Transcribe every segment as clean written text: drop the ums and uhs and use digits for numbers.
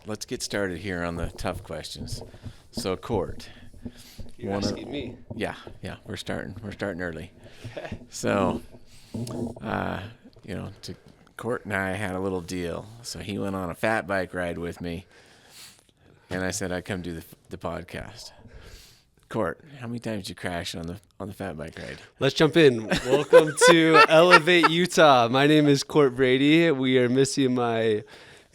let's get started here on the tough questions. So, Court. You're asking me. Yeah, we're starting early. So, Court and I had a little deal. So he went on a fat bike ride with me, and I said I'd come do the podcast. Court, how many times did you crash on the fat bike ride? Let's jump in. Welcome to Elevate Utah. My name is Court Brady. We are missing my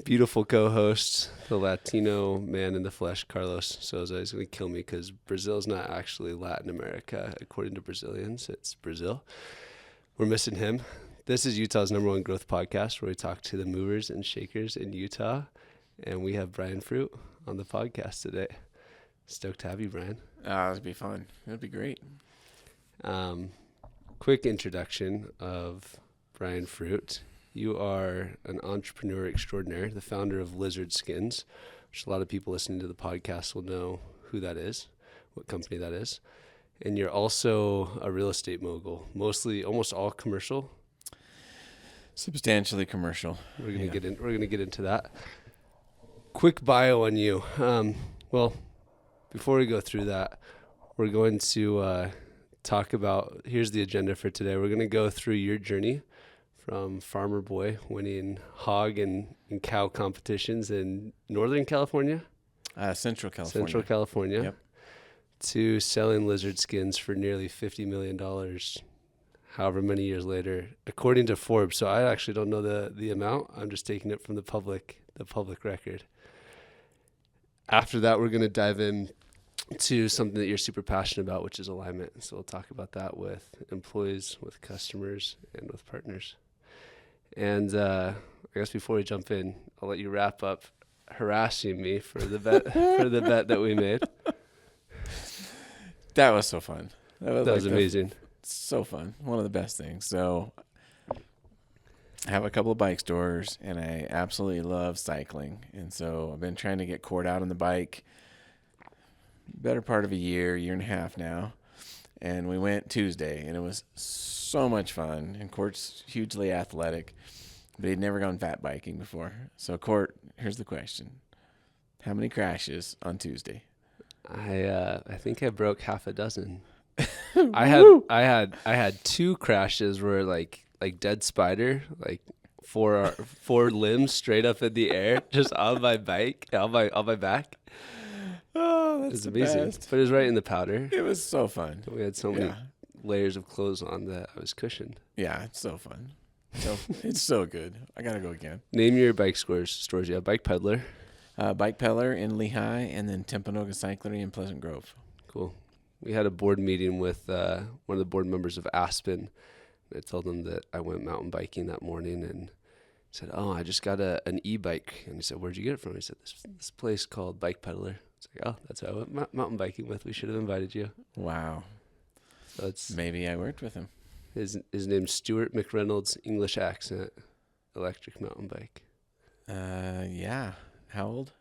beautiful co-host, the Latino man in the flesh, Carlos Souza. He's going to kill me because Brazil is not actually Latin America. According to Brazilians, it's Brazil. We're missing him. This is Utah's #1 growth podcast where we talk to the movers and shakers in Utah. And we have Brian Fruit on the podcast today. Stoked to have you, Brian. It'll be fun. It'll be great. Quick introduction of Brian Fruit. You are an entrepreneur extraordinaire, the founder of Lizard Skins, which a lot of people listening to the podcast will know who that is, what company that is. And you're also a real estate mogul, almost all commercial. Substantially commercial. We're gonna get into that. Quick bio on you. Before we go through that, we're going to talk about, here's the agenda for today. We're going to go through your journey from farmer boy winning hog and cow competitions in Northern California? Central California. Central California. Yep. To selling lizard skins for nearly $50 million, however many years later, according to Forbes. So I actually don't know the amount. I'm just taking it from the public record. After that, we're going to dive in to something that you're super passionate about, which is alignment. So we'll talk about that with employees, with customers, and with partners. And I guess before we jump in, I'll let you wrap up harassing me for the bet that we made. That was so fun. That was amazing. So fun. One of the best things. So I have a couple of bike stores, and I absolutely love cycling. And so I've been trying to get Court out on the bike better part of a year and a half now. And we went Tuesday, and it was so much fun. And Court's hugely athletic, but he'd never gone fat biking before. So Court, here's the question. How many crashes on Tuesday? I think I broke half a dozen. I had 2 crashes where like dead spider, like four limbs straight up in the air, just on my bike, on my back. Oh, that's it was amazing. But it was right in the powder. It was so fun. We had so many layers of clothes on that I was cushioned. Yeah, it's so fun. So it's so good. I gotta go again. Name your bike stores. You have Bike Peddler. Bike Peddler in Lehigh, and then Timpanogos Cyclery in Pleasant Grove. Cool. We had a board meeting with one of the board members of Aspen. I told them that I went mountain biking that morning and said, "Oh, I just got an e-bike." And he said, "Where'd you get it from?" He said, "This place called Bike Peddler." It's like, "Oh, that's who I went mountain biking with. We should have invited you." Wow. So maybe I worked with him. His name's Stuart McReynolds, English accent, electric mountain bike. Yeah. How old?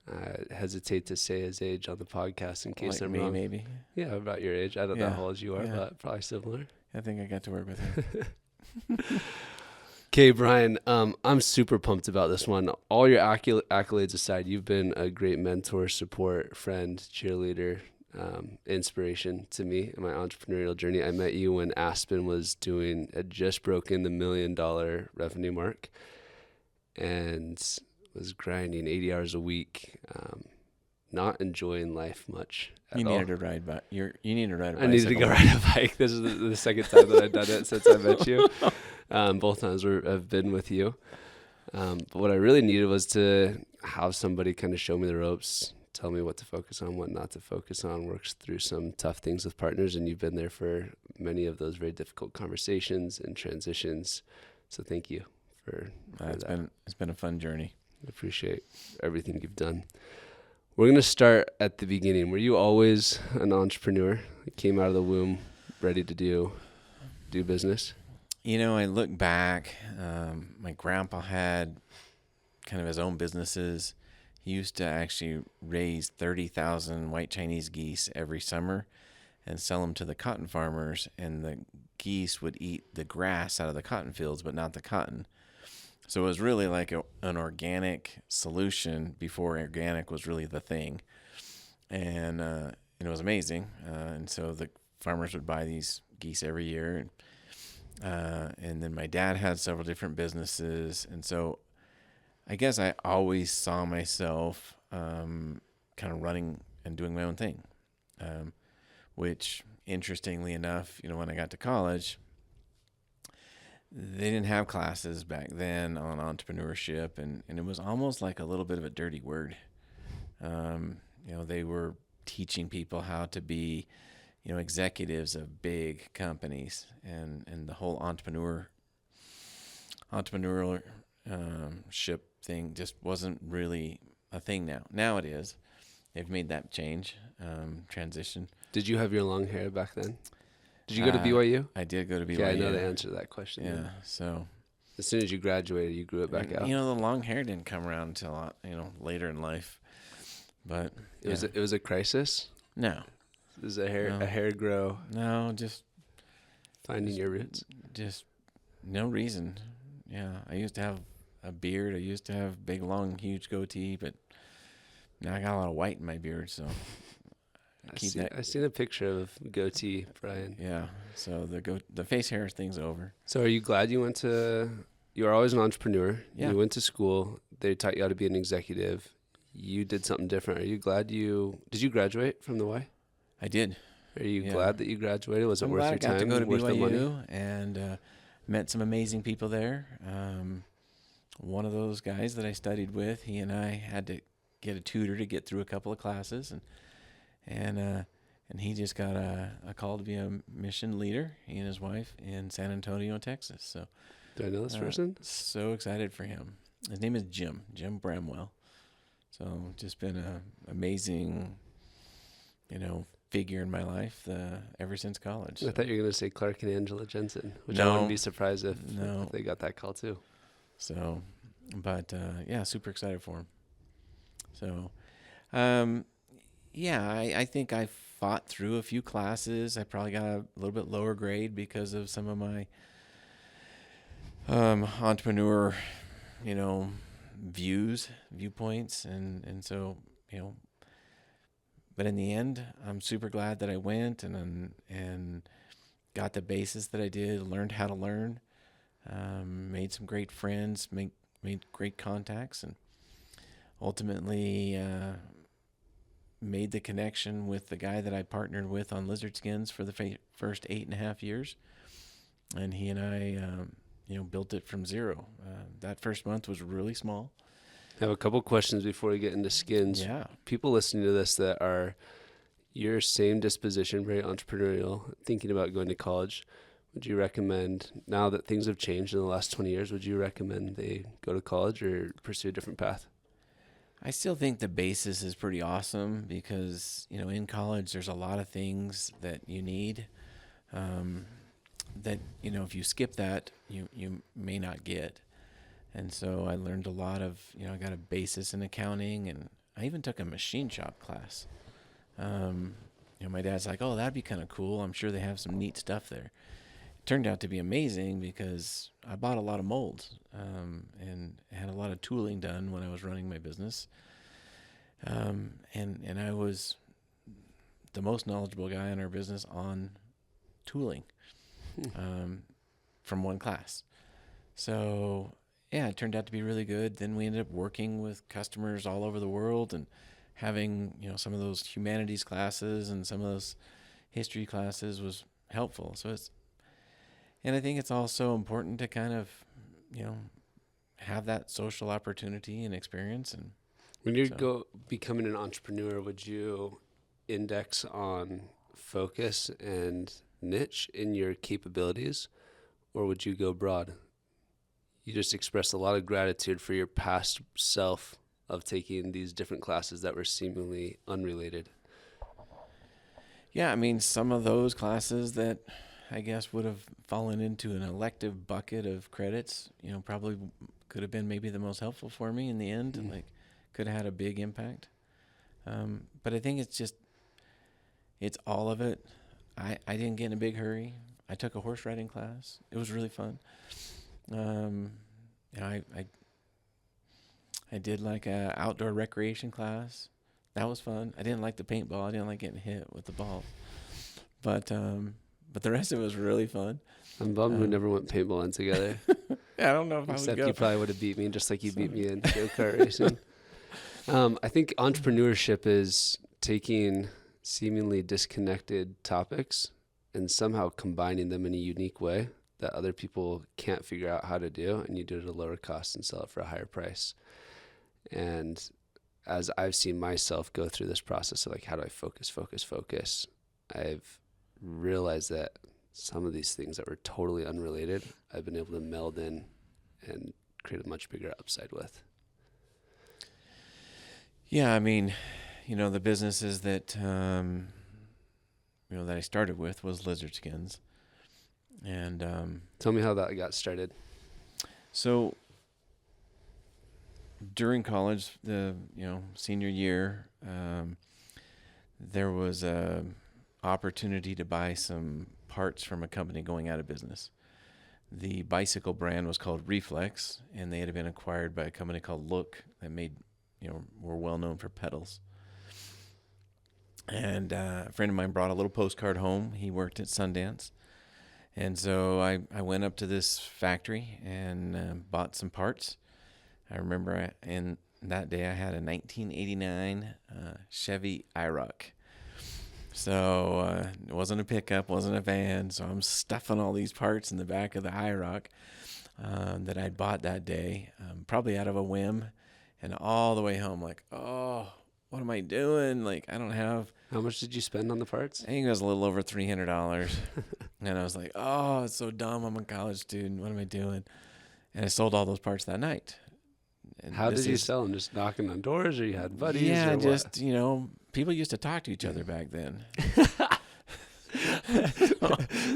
I hesitate to say his age on the podcast in case I'm wrong. Maybe. Yeah, about your age. I don't know how old you are, but probably similar. I think I got to work with him. Okay, Brian, I'm super pumped about this one. All your accolades aside, you've been a great mentor, support, friend, cheerleader, inspiration to me in my entrepreneurial journey. I met you when Aspen had just broken the $1 million revenue mark and was grinding 80 hours a week, not enjoying life much at all. Needed to ride a bicycle. I needed to go ride a bike. This is the second time that I've done it since I met you. Both times I've been with you. But what I really needed was to have somebody kind of show me the ropes, tell me what to focus on, what not to focus on, works through some tough things with partners, and you've been there for many of those very difficult conversations and transitions. So thank you for that. It's been a fun journey. I appreciate everything you've done. We're going to start at the beginning. Were you always an entrepreneur? You came out of the womb ready to do business? I look back. My grandpa had kind of his own businesses. He used to actually raise 30,000 white Chinese geese every summer and sell them to the cotton farmers, and the geese would eat the grass out of the cotton fields, but not the cotton. So it was really like an organic solution before organic was really the thing. And it was amazing. And so the farmers would buy these geese every year. And then my dad had several different businesses. And so I guess I always saw myself kind of running and doing my own thing, which interestingly enough, when I got to college, they didn't have classes back then on entrepreneurship, and it was almost like a little bit of a dirty word. They were teaching people how to be, executives of big companies, and the whole entrepreneurial ship thing just wasn't really a thing now. Now it is. They've made that transition. Did you have your long hair back then? Did you go to BYU? I did go to BYU. Yeah, I know the answer to that question. Yeah, then. So as soon as you graduated, you grew it back out. The long hair didn't come around until later in life, but it was a crisis. No, it was a hair grow. No, just finding your roots. Just no reason. Yeah, I used to have a beard. I used to have big, long, huge goatee, but now I got a lot of white in my beard, so. I've seen a picture of goatee, Brian. Yeah, so the face hair thing's over. So are you glad you were always an entrepreneur. Yeah. You went to school. They taught you how to be an executive. You did something different. Are you glad did you graduate from the Y? I did. Are you glad that you graduated? Was it I'm worth glad your time? I got to go to worth the money? BYU and met some amazing people there. One of those guys that I studied with, he and I had to get a tutor to get through a couple of classes, and he just got a call to be a mission leader, he and his wife, in San Antonio, Texas. So, do I know this person? So excited for him. His name is Jim Bramwell. So just been an amazing, figure in my life ever since college. I thought you were going to say Clark and Angela Jensen, which No. I wouldn't be surprised if they got that call too. So, but super excited for him. So, I think I fought through a few classes. I probably got a little bit lower grade because of some of my entrepreneur, viewpoints, and so but in the end, I'm super glad that I went and got the basis that I did, learned how to learn, made some great friends, made great contacts, and ultimately made the connection with the guy that I partnered with on lizard skins for the first 8.5 years, and he and I built it from zero. That first month was really small. I have a couple questions before we get into skins. Yeah. People listening to this that are your same disposition, very entrepreneurial, thinking about going to college, would you recommend, now that things have changed in the last 20 years, would you recommend they go to college or pursue a different path? I still think the basis is pretty awesome because, in college there's a lot of things that you need that, if you skip that, you may not get. And so I learned a lot of, I got a basis in accounting, and I even took a machine shop class. My dad's like, oh, that'd be kind of cool. I'm sure they have some neat stuff there. It turned out to be amazing because I bought a lot of molds and had a lot of tooling done when I was running my business. And I was the most knowledgeable guy in our business on tooling from one class. So, yeah, it turned out to be really good. Then we ended up working with customers all over the world and having, some of those humanities classes and some of those history classes was helpful. And I think it's also important to kind of, have that social opportunity and experience. And when you're becoming an entrepreneur, would you index on focus and niche in your capabilities, or would you go broad? You just expressed a lot of gratitude for your past self of taking these different classes that were seemingly unrelated. Yeah, I mean, some of those classes that I guess would have fallen into an elective bucket of credits, probably could have been maybe the most helpful for me in the end, and could have had a big impact. But I think it's all of it. I didn't get in a big hurry. I took a horse riding class. It was really fun. you know, I did like a outdoor recreation class. That was fun. I didn't like the paintball. I didn't like getting hit with the balls, but the rest of it was really fun. I'm bummed we Um, never went paintballing together. yeah, I don't know if I would Except you go. probably would have beat me just like you So, beat me in go-kart racing. I think entrepreneurship is taking seemingly disconnected topics and somehow combining them in a unique way that other people can't figure out how to do, and you do it at a lower cost and sell it for a higher price. And as I've seen myself go through this process of like, how do I focus, I've realized that some of these things that were totally unrelated, I've been able to meld in and create a much bigger upside with. yeah, I mean, the businesses that that I started with was lizard skins, and Tell me how that got started. so during college, the senior year, there was a opportunity to buy some parts from a company going out of business. The bicycle brand was called Reflex, and they had been acquired by a company called Look that were well known for pedals. And a friend of mine brought a little postcard home. He worked at Sundance. And so I went up to this factory and bought some parts. I remember in that day I had a 1989 Chevy IROC. So it wasn't a pickup, wasn't a van. So I'm stuffing all these parts in the back of the IROC that I bought that day, probably out of a whim. And all the way home, like, oh, what am I doing? Like, I don't have. How much did you spend on the parts? I think it was a little over $300. And I was like, oh, it's so dumb. I'm a college student. What am I doing? And I sold all those parts that night. And How did you sell them? Just knocking on doors, or you had buddies? Yeah, or just, what? People used to talk to each other back then.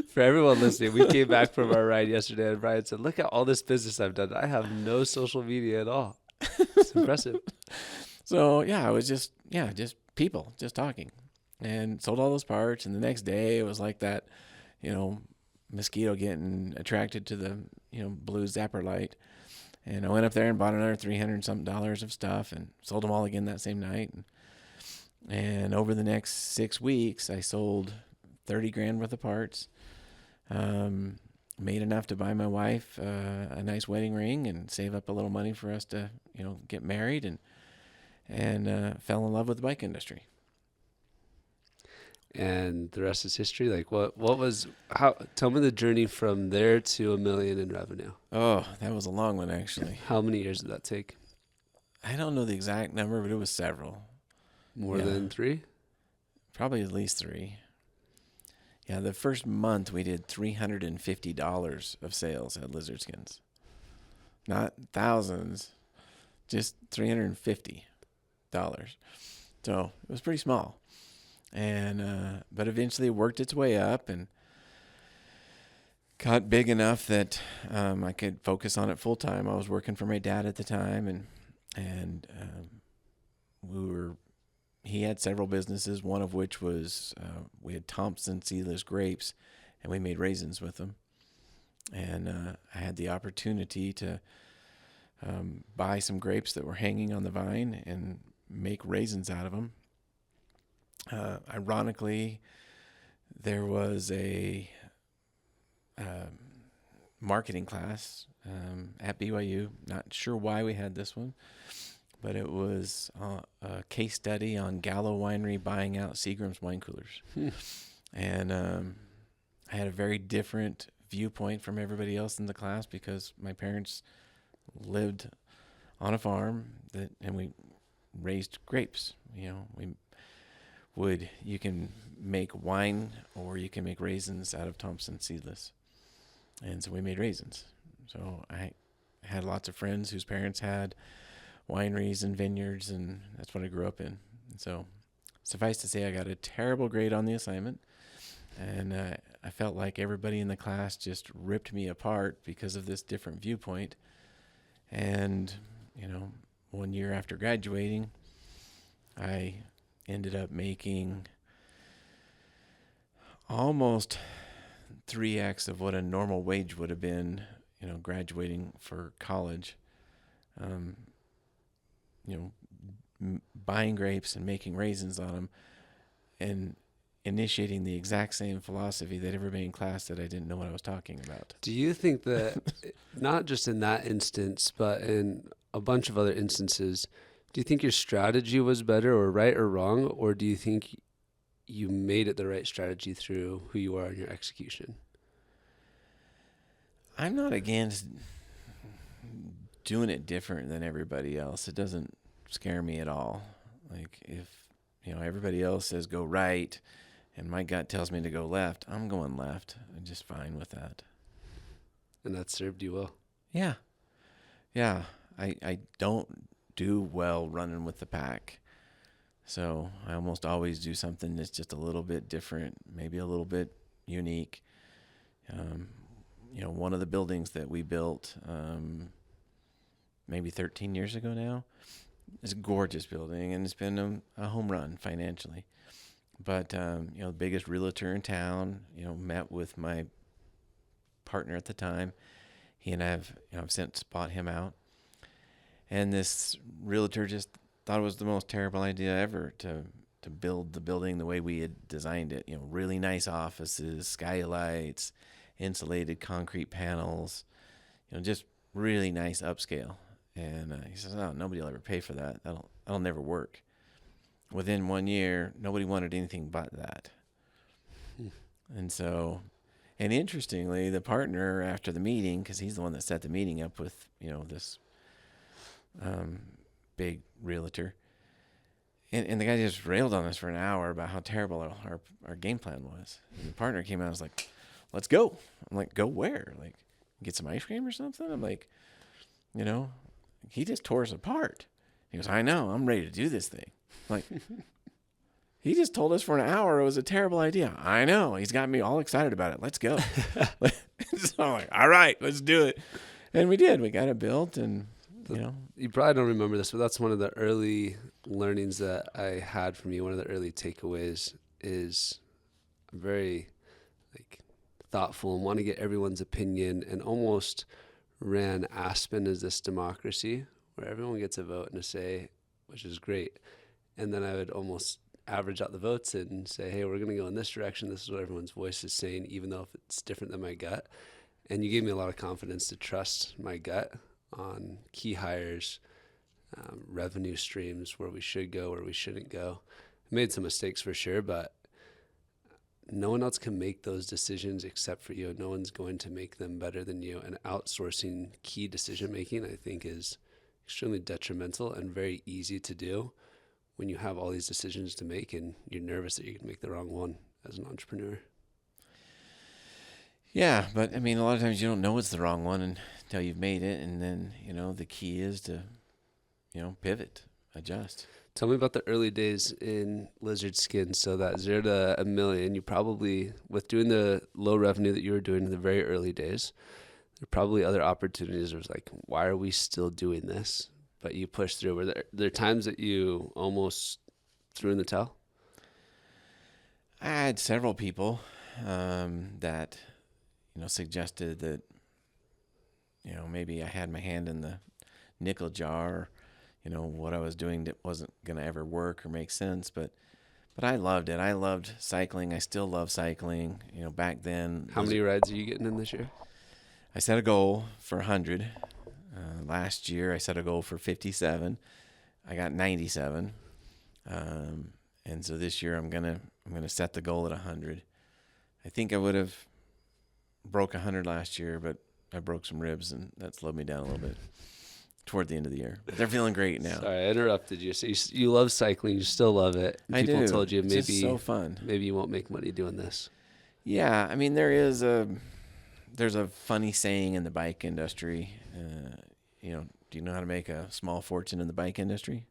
For everyone listening, we came back from our ride yesterday, and Brian said, "Look at all this business I've done. I have no social media at all. It's impressive." So, yeah, it was just people just talking, and sold all those parts. And the next day it was like that, mosquito getting attracted to the, blue zapper light. And I went up there and bought another $300 something of stuff and sold them all again that same night. And over the next 6 weeks, I sold 30 grand worth of parts. Made enough to buy my wife a nice wedding ring and save up a little money for us to, get married, and fell in love with the bike industry. And the rest is history. Like, tell me the journey from there to $1 million in revenue. Oh, that was a long one, actually. How many years did that take? I don't know the exact number, but it was several. More than 3? Probably at least 3. Yeah, the first month we did $350 of sales at Lizard Skins. Not thousands, just $350. So it was pretty small. And but eventually it worked its way up and got big enough that I could focus on it full time. I was working for my dad at the time, and he had several businesses, one of which was we had Thompson seedless grapes, and we made raisins with them. And I had the opportunity to buy some grapes that were hanging on the vine and make raisins out of them. Ironically, there was a marketing class at BYU. Not sure why we had this one, but it was a case study on Gallo Winery buying out Seagram's wine coolers. And I had a very different viewpoint from everybody else in the class because my parents lived on a farm and we raised grapes. You can make wine or you can make raisins out of Thompson seedless. And so we made raisins. So I had lots of friends whose parents had wineries and vineyards, and that's what I grew up in. And so suffice to say, I got a terrible grade on the assignment, and I felt like everybody in the class just ripped me apart because of this different viewpoint. And, 1 year after graduating, I ended up making almost 3x of what a normal wage would have been, graduating for college, um, buying grapes and making raisins on them, and initiating the exact same philosophy that everybody in class said I didn't know what I was talking about. Do you think that, not just in that instance, but in a bunch of other instances, do you think your strategy was better or right or wrong, or do you think you made it the right strategy through who you are and your execution? I'm not against doing it different than everybody else. It doesn't scare me at all. Like if everybody else says go right and my gut tells me to go left, I'm going left. I'm just fine with that. And that served you well. Yeah. Yeah. I don't do well running with the pack. So I almost always do something that's just a little bit different, maybe a little bit unique. One of the buildings that we built maybe 13 years ago now is a gorgeous building, and it's been a home run financially. But, the biggest realtor in town, met with my partner at the time. He and I have since bought him out. And this realtor just thought it was the most terrible idea ever to build the building the way we had designed it. Really nice offices, skylights, insulated concrete panels, just really nice upscale. And he says, "Oh, nobody will ever pay for that. That'll never work." Within 1 year, nobody wanted anything but that. And interestingly, the partner after the meeting, because he's the one that set the meeting up with this big realtor, and the guy just railed on us for an hour about how terrible our game plan was. And the partner came out and was like, "Let's go." I'm like, "Go where? Like, get some ice cream or something?" I'm like, he just tore us apart. He goes, "I know. I'm ready to do this thing." I'm like, he just told us for an hour it was a terrible idea. I know. He's got me all excited about it. Let's go. So I'm like, all right, let's do it. And we did. We got it built, and You probably don't remember this, but that's one of the early learnings that I had from you. One of the early takeaways is I'm very thoughtful and want to get everyone's opinion, and almost ran Aspen as this democracy where everyone gets a vote and a say, which is great. And then I would almost average out the votes and say, hey, we're going to go in this direction. This is what everyone's voice is saying, even though if it's different than my gut. And you gave me a lot of confidence to trust my gut on key hires, revenue streams, where we should go, where we shouldn't go. I made some mistakes for sure, but no one else can make those decisions except for you. No one's going to make them better than you. And outsourcing key decision making, I think, is extremely detrimental and very easy to do when you have all these decisions to make and you're nervous that you're going to make the wrong one as an entrepreneur. Yeah, but I mean, a lot of times you don't know it's the wrong one until you've made it, and then the key is to pivot, adjust. Tell me about the early days in Lizard Skin. So that 0 to $1 million, you probably, with doing the low revenue that you were doing in the very early days, there are probably other opportunities. There was like, why are we still doing this? But you pushed through. Were there times that you almost threw in the towel? I had several people that suggested that maybe I had my hand in the nickel jar. What I was doing that wasn't going to ever work or make sense, but I loved it. I loved cycling. I still love cycling. Back then. How many rides are you getting in this year? I set a goal for 100. Last year I set a goal for 57. I got 97. And so this year I'm gonna set the goal at 100. I think I would have broke 100 last year, but I broke some ribs and that slowed me down a little bit toward the end of the year. But they're feeling great now. Sorry, I interrupted you. So you love cycling. You still love it. People I do. told you maybe it's just so fun. Maybe you won't make money doing this. Yeah, I mean there's a funny saying in the bike industry. Do you know how to make a small fortune in the bike industry?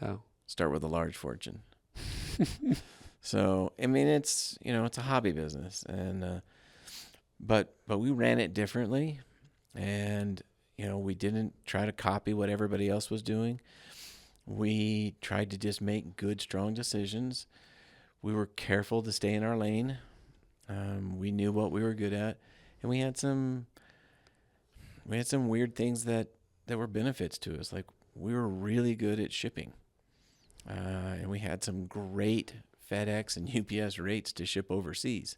How? Start with a large fortune. So I mean it's a hobby business, and but we ran it differently, and we didn't try to copy what everybody else was doing. We tried to just make good, strong decisions. We were careful to stay in our lane. We knew what we were good at, and we had some we had some weird things that were benefits to us. Like we were really good at shipping, and we had some great FedEx and UPS rates to ship overseas.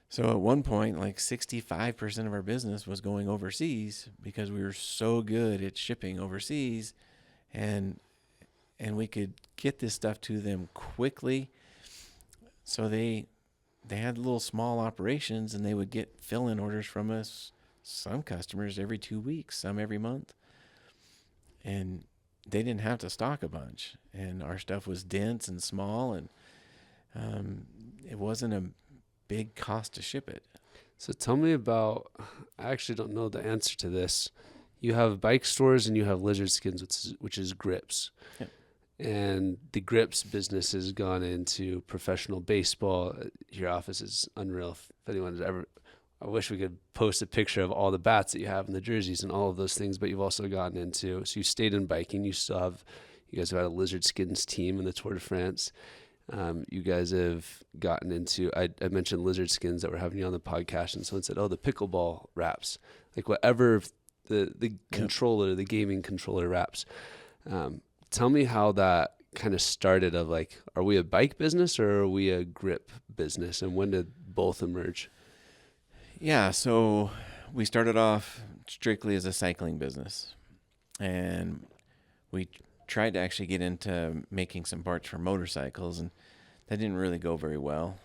So at one point, like 65% of our business was going overseas because we were so good at shipping overseas, and we could get this stuff to them quickly. So they had little small operations, and they would get fill-in orders from us, some customers every 2 weeks, some every month. And they didn't have to stock a bunch, and our stuff was dense and small, and it wasn't a big cost to ship it. So tell me about, I actually don't know the answer to this. You have bike stores and you have Lizard Skins, which is grips. Yep. And the grips business has gone into professional baseball. Your office is unreal. If anyone has ever, I wish we could post a picture of all the bats that you have and the jerseys and all of those things, but you've also gotten into, so you stayed in biking. You guys have had a Lizard Skins team in the Tour de France. You guys have gotten into, I mentioned Lizard Skins that we're having you on the podcast, and someone said, oh, the pickleball wraps, like whatever the controller, the gaming controller wraps. Tell me how that kind of started of like, are we a bike business or are we a grip business, and when did both emerge? Yeah, so we started off strictly as a cycling business, and we tried to actually get into making some parts for motorcycles, and that didn't really go very well.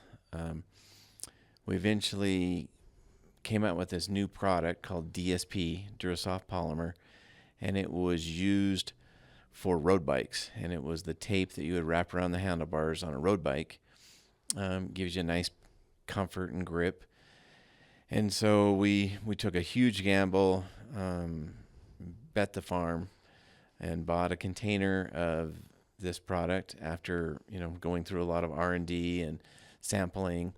We eventually came out with this new product called DSP, Durasoft Polymer, and it was used for road bikes, and it was the tape that you would wrap around the handlebars on a road bike. Gives you a nice comfort and grip. And so we took a huge gamble, bet the farm, and bought a container of this product after, going through a lot of R&D and sampling.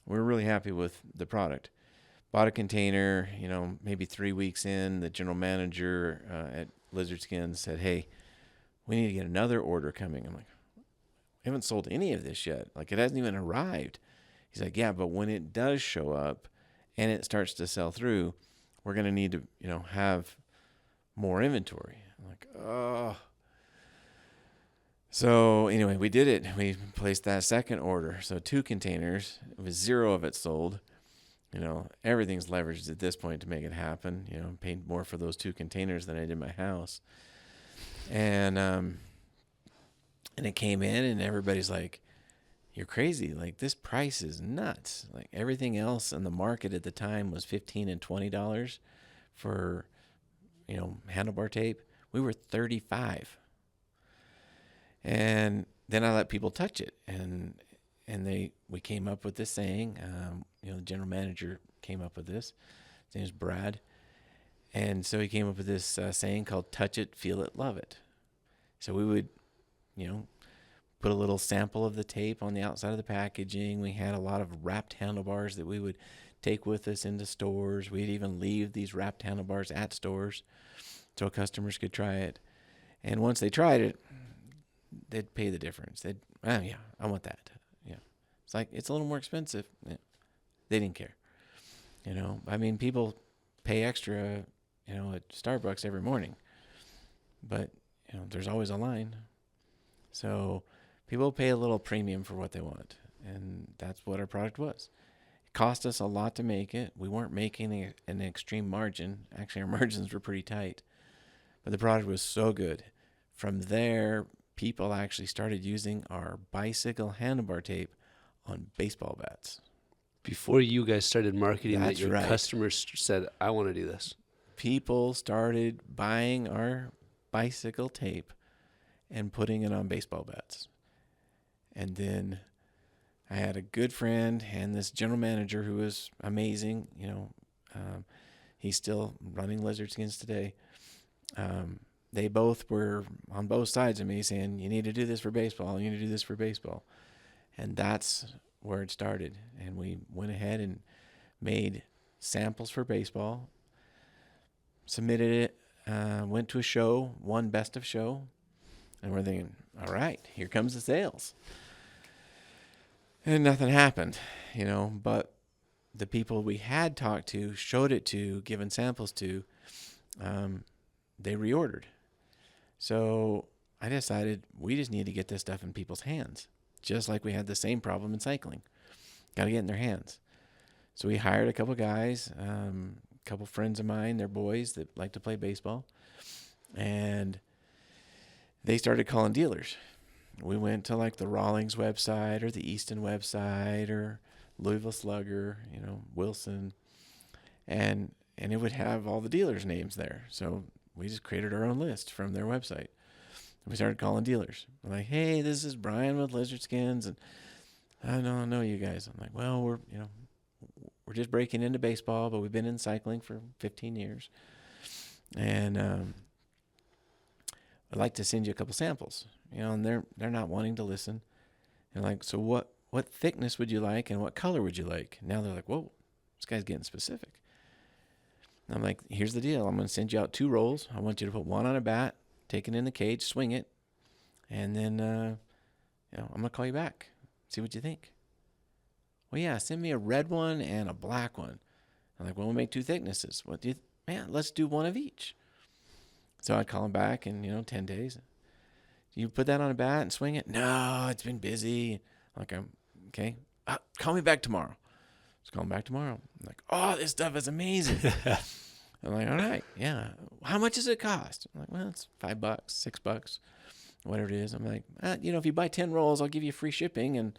We were really happy with the product. Bought a container, maybe 3 weeks in, the general manager at Lizard Skins said, hey, we need to get another order coming. I'm like, we haven't sold any of this yet. Like, it hasn't even arrived. He's like, yeah, but when it does show up and it starts to sell through, we're going to need to, have more inventory. I'm like, oh. So anyway, we did it. We placed that second order. So 2 containers. It was 0 of it sold. Everything's leveraged at this point to make it happen. Paid more for those 2 containers than I did my house. And it came in, and everybody's like, you're crazy. Like, this price is nuts. Like, everything else in the market at the time was $15 and $20 for, handlebar tape. We were $35. And then I let people touch it, and we came up with this saying. The general manager came up with this. His name is Brad, and so he came up with this saying called "Touch it, feel it, love it." So we would, put a little sample of the tape on the outside of the packaging. We had a lot of wrapped handlebars that we would take with us into stores. We'd even leave these wrapped handlebars at stores so customers could try it. And once they tried it, they'd pay the difference. Yeah, I want that. Yeah. It's like, it's a little more expensive. Yeah. They didn't care. People pay extra, at Starbucks every morning. But, there's always a line. So people pay a little premium for what they want. And that's what our product was. It cost us a lot to make it. We weren't making an extreme margin. Actually, our margins were pretty tight. But the product was so good. From there, people actually started using our bicycle handlebar tape on baseball bats. Before you guys started marketing, That's that your right. customers said, I want to do this. People started buying our bicycle tape and putting it on baseball bats. And then I had a good friend and this general manager who was amazing. He's still running Lizard Skins today. They both were on both sides of me saying, you need to do this for baseball. You need to do this for baseball. And that's where it started. And we went ahead and made samples for baseball, submitted it, went to a show, won best of show. And we're thinking, all right, here comes the sales. And nothing happened, but the people we had talked to, showed it to, given samples to, they reordered. So I decided we just need to get this stuff in people's hands, just like we had the same problem in cycling. Got to get in their hands. So we hired a couple guys, a couple friends of mine, they're boys that like to play baseball, and they started calling dealers. We went to like the Rawlings website or the Easton website or Louisville Slugger, Wilson, and it would have all the dealers' names there. So we just created our own list from their website. We started calling dealers. We're like, hey, this is Brian with Lizard Skins, and I don't know you guys. I'm like, well, we're just breaking into baseball, but we've been in cycling for 15 years, and I'd like to send you a couple samples. And they're not wanting to listen. And like, so what thickness would you like, and what color would you like? Now they're like, whoa, this guy's getting specific. And I'm like, here's the deal. I'm going to send you out 2 rolls. I want you to put one on a bat, take it in the cage, swing it, and then I'm going to call you back, see what you think. Well, yeah, send me a red one and a black one. I'm like, well, we'll make 2 thicknesses. What do you? Man, let's do one of each. So I'd call him back in 10 days. You put that on a bat and swing it? No, it's been busy. I'm like, okay, call me back tomorrow. Just call him back tomorrow. I'm like, oh, this stuff is amazing. I'm like, all right, yeah. How much does it cost? I'm like, well, it's $5, $6, whatever it is. I'm like, if you buy 10 rolls, I'll give you free shipping and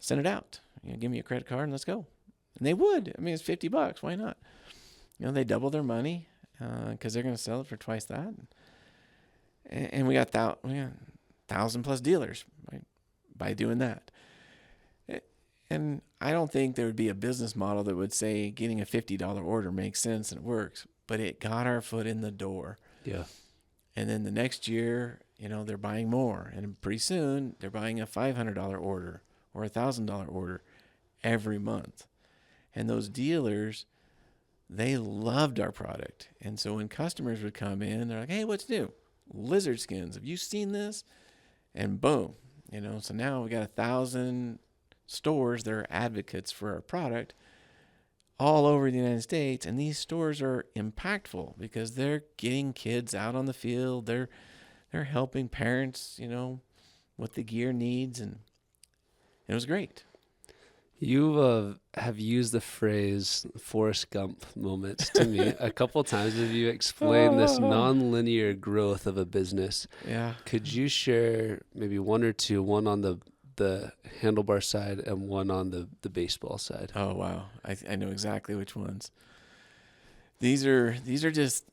send it out. Give me a credit card and let's go. And they would. I mean, it's $50. Why not? They double their money because they're going to sell it for twice that. And we got 1,000 plus dealers, right, by doing that. And I don't think there would be a business model that would say getting a $50 order makes sense and it works, but it got our foot in the door. Yeah. And then the next year, they're buying more, and pretty soon they're buying a $500 order or a $1,000 order every month. And those dealers, they loved our product. And so when customers would come in, they're like, hey, what's new? Lizard Skins. Have you seen this? And boom, so now we got 1,000 stores that are advocates for our product all over the United States. And these stores are impactful because they're getting kids out on the field. They're helping parents, what the gear needs. And it was great. You have used the phrase Forrest Gump moments to me a couple times. Have you explained this non-linear growth of a business? Yeah. Could you share maybe one or two, one on the handlebar side and one on the baseball side? Oh, wow. I know exactly which ones. These are just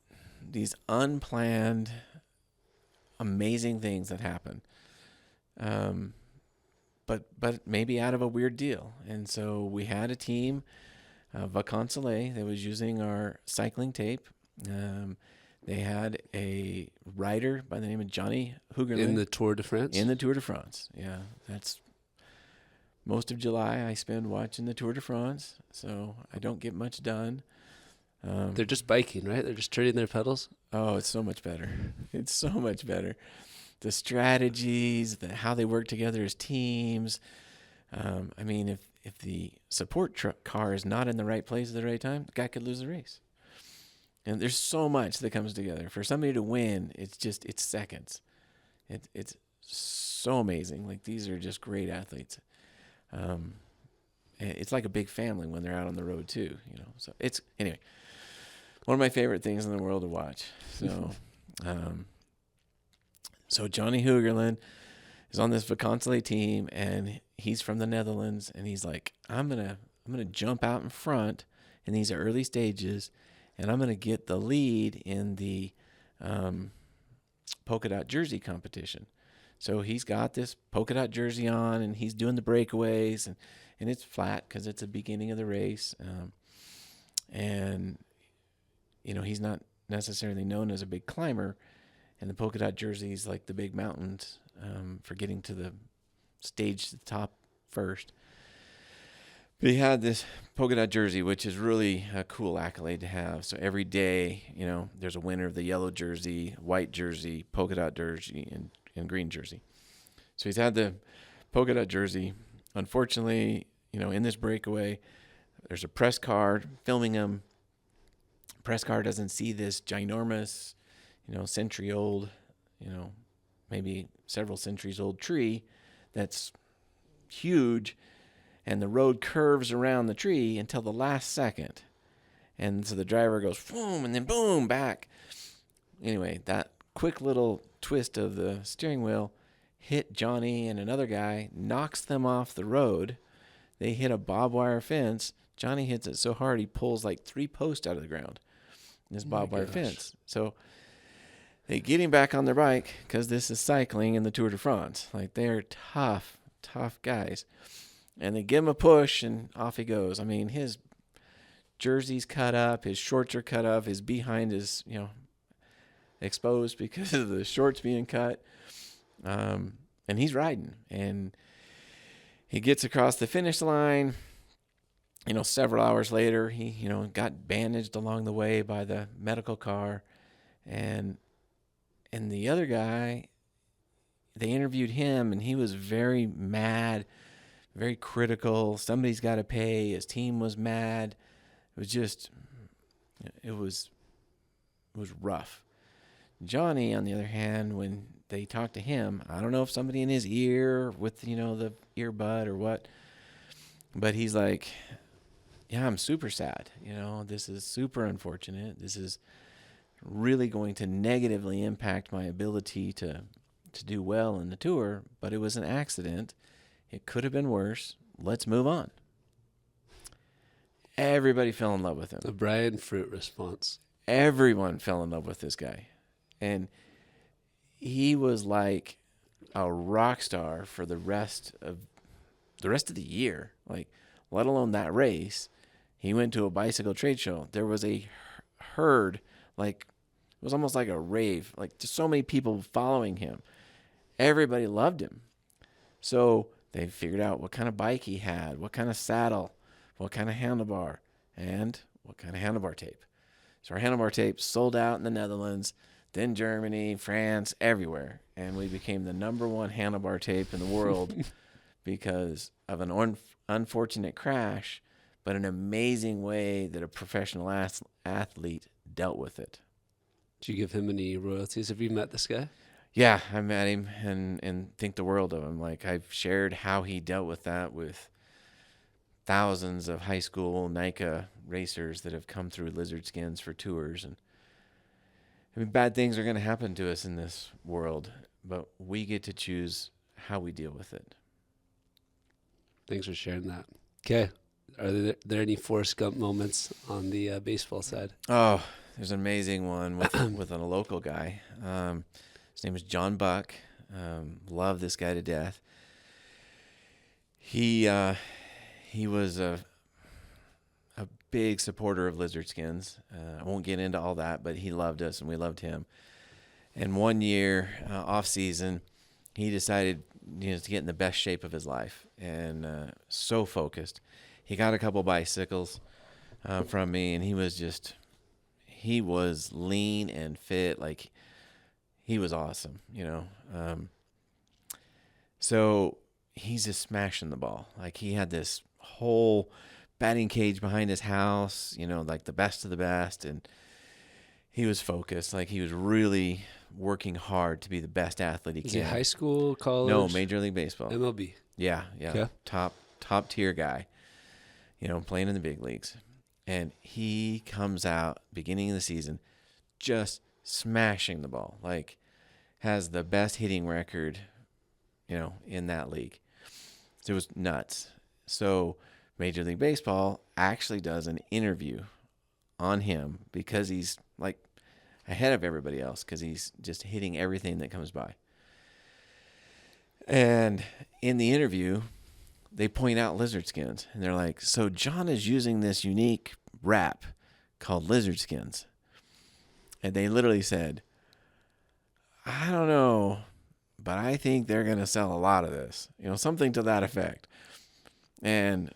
these unplanned, amazing things that happen. But maybe out of a weird deal. And so we had a team, Victories, that was using our cycling tape. They had a rider by the name of Johnny Hugerlin. In the Tour de France? In the Tour de France, yeah. That's most of July I spend watching the Tour de France, so I don't get much done. They're just biking, right? They're just turning their pedals? Oh, it's so much better. It's so much better. The strategies, how they work together as teams. I mean, if the support car is not in the right place at the right time, the guy could lose the race. And there's so much that comes together. For somebody to win, it's seconds. It's so amazing. Like, these are just great athletes. It's like a big family when they're out on the road too, So it's, anyway, one of my favorite things in the world to watch. So, So Johnny Hugerlin is on this Victories team, and he's from the Netherlands, and he's like, I'm gonna jump out in front in these early stages, and I'm gonna get the lead in the polka dot jersey competition. So he's got this polka dot jersey on, and he's doing the breakaways, and it's flat because it's the beginning of the race, and he's not necessarily known as a big climber. And the polka dot jersey is like the big mountains for getting to the stage to the top first. But he had this polka dot jersey, which is really a cool accolade to have. So every day, there's a winner of the yellow jersey, white jersey, polka dot jersey, and green jersey. So he's had the polka dot jersey. Unfortunately, in this breakaway, There's a press car filming him. Press car doesn't see this ginormous, century old, maybe several centuries old tree that's huge, and the road curves around the tree until the last second. And so the driver goes boom and then boom back. Anyway, that quick little twist of the steering wheel hit Johnny and another guy, knocks them off the road. They hit a barbed wire fence. Johnny hits it so hard he pulls like 3 posts out of the ground. This barbed wire fence. So they get him back on their bike because this is cycling in the Tour de France. Like, they're tough guys. And they give him a push and off he goes. I mean, his jersey's cut up, his shorts are cut up, his behind is, exposed because of the shorts being cut. And he's riding. And he gets across the finish line. Several hours later, he, got bandaged along the way by the medical car. And the other guy, they interviewed him, and he was very mad, very critical. Somebody's got to pay. His team was mad. It was rough. Johnny, on the other hand, when they talked to him, I don't know if somebody in his ear with, the earbud or what, but he's like, yeah, I'm super sad. This is super unfortunate. This is really going to negatively impact my ability to do well in the Tour, but it was an accident. It could have been worse. Let's move on. Everybody fell in love with him. The Brian Fruit response. Everyone fell in love with this guy. And he was like a rock star for the rest of the year. Like, let alone that race. He went to a bicycle trade show. There was a herd, like, it was almost like a rave, like just so many people following him. Everybody loved him. So they figured out what kind of bike he had, what kind of saddle, what kind of handlebar, and what kind of handlebar tape. So our handlebar tape sold out in the Netherlands, then Germany, France, everywhere. And we became the #1 handlebar tape in the world because of an unfortunate crash, but an amazing way that a professional athlete dealt with it. Did you give him any royalties? Have you met this guy? Yeah, I met him and think the world of him. Like, I've shared how he dealt with that with thousands of high school NICA racers that have come through lizard skins for tours. And I mean, bad things are going to happen to us in this world, but we get to choose how we deal with it. Thanks for sharing that. Okay. Are there any Forrest Gump moments on the baseball side? Oh, there's an amazing one with a local guy. His name is John Buck. Love this guy to death. He was a big supporter of lizard skins. I won't get into all that, but he loved us and we loved him. And one year, off season, he decided to get in the best shape of his life, and so focused. He got a couple bicycles from me, and he was lean and fit. Like, he was awesome, So he's just smashing the ball. Like, he had this whole batting cage behind his house, like the best of the best. And he was focused. Like, he was really working hard to be the best athlete he can. Is he high school, college? No, Major League Baseball. MLB. Yeah. Okay. Top tier guy, playing in the big leagues. And he comes out beginning of the season just smashing the ball. Like, has the best hitting record, in that league. So it was nuts. So Major League Baseball actually does an interview on him because he's like ahead of everybody else because he's just hitting everything that comes by. And in the interview, they point out lizard skins. And they're like, so John is using this unique wrap called lizard skins. And they literally said, I don't know, but I think they're going to sell a lot of this. Something to that effect. And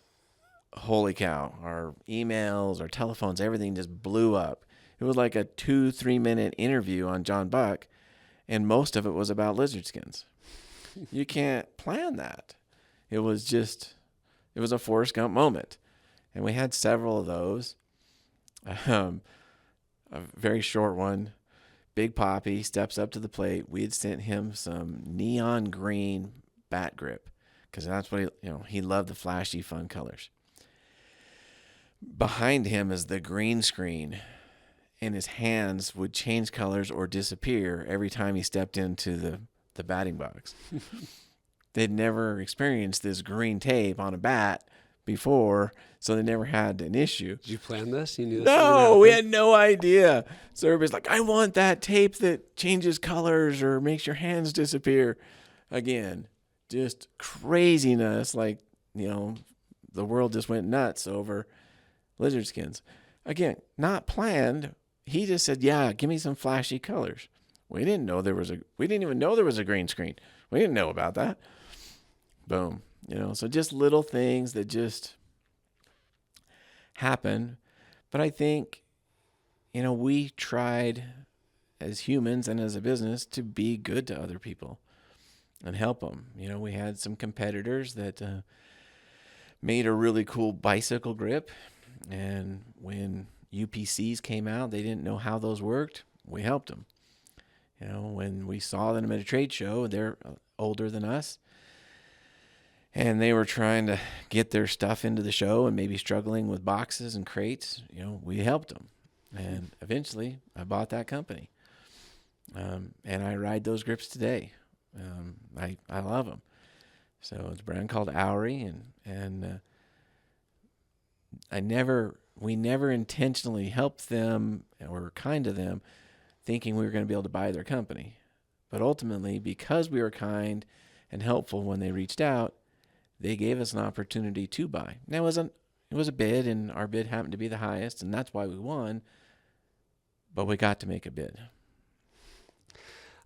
holy cow, our emails, our telephones, everything just blew up. It was like a 2-3 minute interview on John Buck, and most of it was about lizard skins. You can't plan that. It was a Forrest Gump moment. And we had several of those. Um, a very short one. Big Poppy steps up to the plate. We had sent him some neon green bat grip because that's what he loved, the flashy, fun colors. Behind him is the green screen, and his hands would change colors or disappear every time he stepped into the batting box. They'd never experienced this green tape on a bat before, so they never had an issue. Did you plan this? You knew this No, we had no idea. So everybody's like, I want that tape that changes colors or makes your hands disappear. Again, just craziness. Like, the world just went nuts over lizard skins. Again, not planned. He just said, yeah, give me some flashy colors. We didn't even know there was a green screen. We didn't know about that. Boom. So just little things that just happen. But I think, we tried as humans and as a business to be good to other people and help them. We had some competitors that made a really cool bicycle grip. And when UPCs came out, they didn't know how those worked. We helped them. When we saw them at a trade show, they're older than us, and they were trying to get their stuff into the show and maybe struggling with boxes and crates, we helped them. And eventually I bought that company. And I ride those grips today. I love them. So it's a brand called Owry, and we never intentionally helped them or were kind to them thinking we were going to be able to buy their company. But ultimately, because we were kind and helpful when they reached out, they gave us an opportunity to buy. Now, it was a bid, and our bid happened to be the highest, and that's why we won. But we got to make a bid. I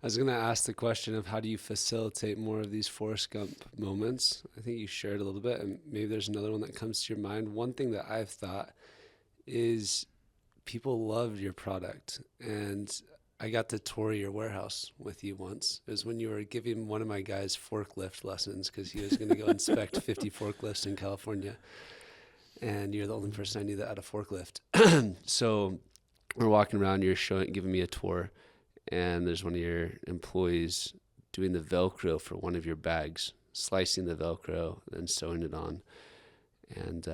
was going to ask the question of how do you facilitate more of these Forrest Gump moments? I think you shared a little bit, and maybe there's another one that comes to your mind. One thing that I've thought is people loved your product, and I got to tour your warehouse with you once. It was when you were giving one of my guys forklift lessons because he was going to go inspect 50 forklifts in California, and you're the only person I knew that had a forklift. So we're walking around, you're giving me a tour, and there's one of your employees doing the Velcro for one of your bags, slicing the Velcro, then sewing it on. And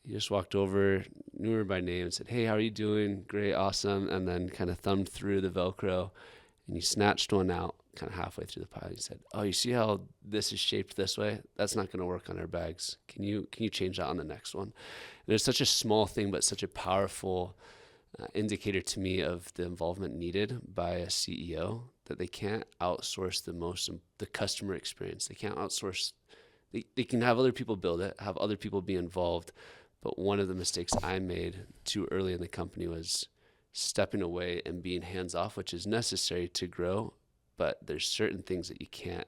he just walked over, knew her by name, and said, "Hey, how are you doing? Great, awesome." And then kind of thumbed through the Velcro, and he snatched one out kind of halfway through the pile. He said, "Oh, you see how this is shaped this way? That's not going to work on our bags. Can you change that on the next one?" And it's such a small thing, but such a powerful indicator to me of the involvement needed by a CEO, that they can't outsource the customer experience. They can't outsource. They can have other people build it, have other people be involved. But one of the mistakes I made too early in the company was stepping away and being hands off, which is necessary to grow. But there's certain things that you can't